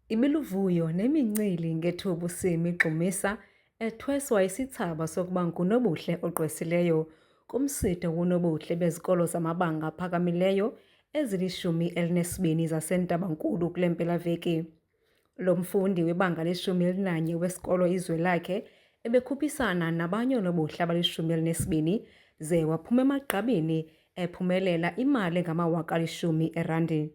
Ibiluvuyo nemincili ngethuba uSimmy Gxumisa ethweswa isithsaba sokuba ngunobuhle ogqwesileyo kumsitho wonobuhle bezikolo zamabanga aphakamileyo ezili-12 zaseNtabankulu kule mpelaveki. Lo mfundi webanga le-11 wesikolo izwelakhe ebekhuphisana nabanye oonobuhle abali-12 ze waphuma emagqabini ephumelela imali engama-10,000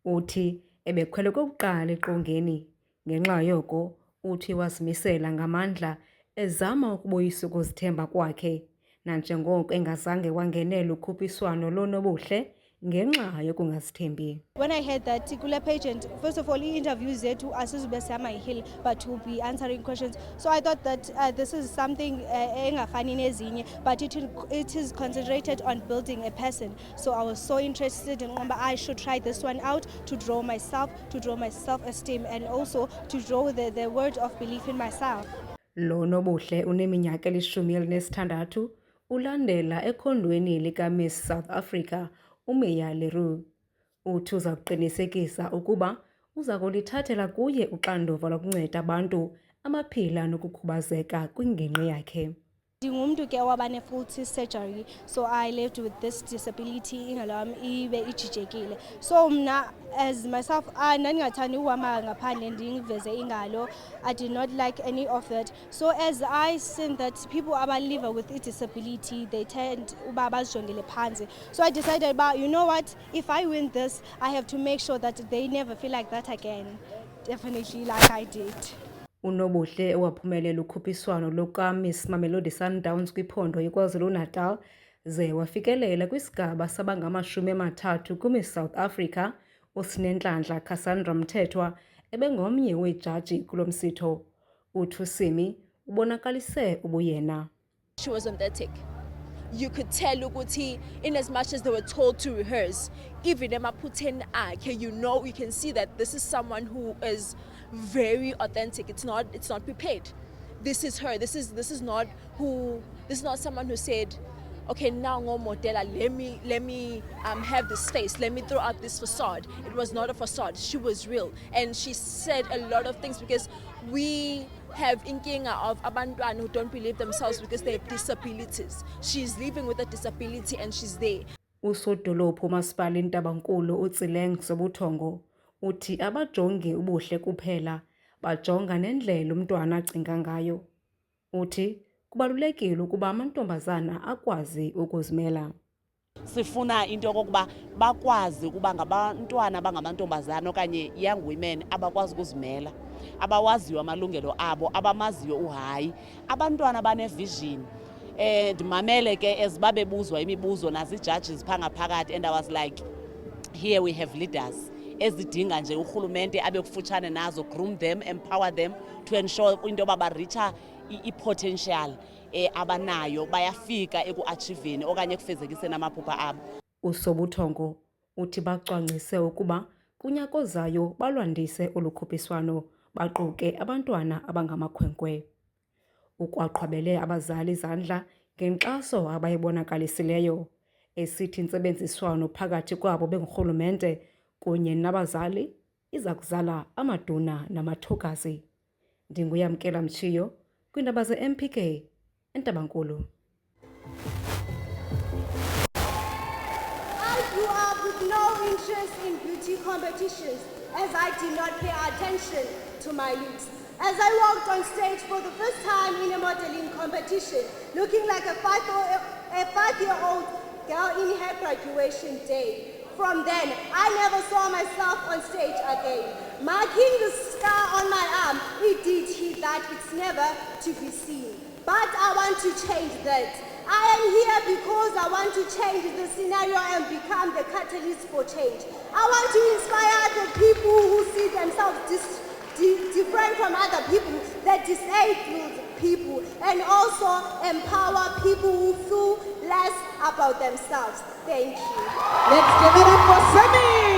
Uthi ebekhwele kokuqala eqongeni, ngenxa yoko uthi wazimisela ngamandla ezama ukubuyisa ukuzithemba kwakhe, nanjengoko engazange wangenela ukhuphiswano lonobuhle ngenxa yokungazithembi. When I heard that kule pageant, first of all, interviews zethu asizube sama hill, but we'll be answering questions. So I thought that this is something engafani nezinye, but it is concentrated on building a person. So I was so interested in I should try this one out to draw my self-esteem, and also to draw the word of belief in myself. Lo nobuhle uneminyaka eli-16 ulandela ekhondweni lika-Miss South Africa uMia Leroux. Uthi uza kuqinisekisa ukuba uza kulithathela kuye uxanduva lokunceda abantu abaphila nokukhubazeka kwingingqi yakhe. Ndingumntu ke wabane full teeth surgery, so I lived with this disability ingalo yami ibe ijijekile. So mna as myself ndandingathandi uhamba ngaphandle ndingiveze ingalo. I did not like any of that. So as I seen that people abalive with a disability, they tend uba bazijongele phansi. So I decided about, you know what, if I win this, I have to make sure that they never feel like that again. Definitely like I did. Unobuhle owaphumelela ukhuphiswano luka-Miss Mamelodi Sundowns kwiphondo iKwaZulu-Natal ze wafikelela kwisigaba sabangama-30 kuMiss South Africa, uSinenhlanhla Cassandra Mthethwa ebengomnye weejaji kulo msitho. Uthi uSimmy ubonakalise ubuyena. She was authentic. You could tell ukuthi, in as much as they were told to rehearse, even emaphutheni akhe, you can see that this is someone who is very authentic. It's not prepared. This is her. This is not someone who said, okay, now ngo modela, let me have this face, let me throw out this facade. It was not a facade. She was real, and she said a lot of things, because we have inkinga of abantwana who don't believe themselves because they have disabilities. She's living with a disability and she's there. Usodolophu uMasipala iNtabankulu uTsileng Sobuthongo uthi abajongi ubuhle kuphela, bajonga nendlela umntwana acinga ngayo. Uthi kubalulekile ukuba amantombazana akwazi ukuzimela. Sifuna into yokuba bakwazi ukuba ngabantwana abangamantombazana okanye young women abakwazi ukuzimela, abawaziyo amalungelo abo, abamaziyo uhayi, abantwana bane-vision. Ndimamele ke ezibabebuzwa imibuzo nazi-judges phangaphakathi, and I was like, here we have leaders ezidinga nje urhulumente abe kufutshane nazo, groom them, empower them to ensure into yoba baricha i-potential abanayo, bayafika ekuachiveni okanye ekufezekiseni amaphupha abo. uSobuthongo uthi bacwangcise ukuba kunyaka ozayo balwandise olukhuphiswano baquke abantwana abangamakhwenkwe. Ukwaqhwabele abazali izandla ngenkxaso abayibonakalisileyo, esithi intsebenziswano phakathi kwabo bengurhulumente kunye nabazali iza kuzala amaduna namathokazi. Ndinguyamkela Mtshiyo kwiindaba ze-MPK eNtabankulu. I grew up with no interest in beauty competitions, as I did not pay attention to my looks. As I walked on stage for the first time in a modeling competition, looking like a five-year-old girl in her graduation day. From then, I never saw myself on stage again. Marking the scar on my arm, it did hit that it's never to be seen. But I want to change that. I am here because I want to change the scenario and become the catalyst for change. I want to inspire the people who see themselves different from other people, the disabled people, and also empower people who feel less about themselves. Thank you. Let's give it up for Simmy!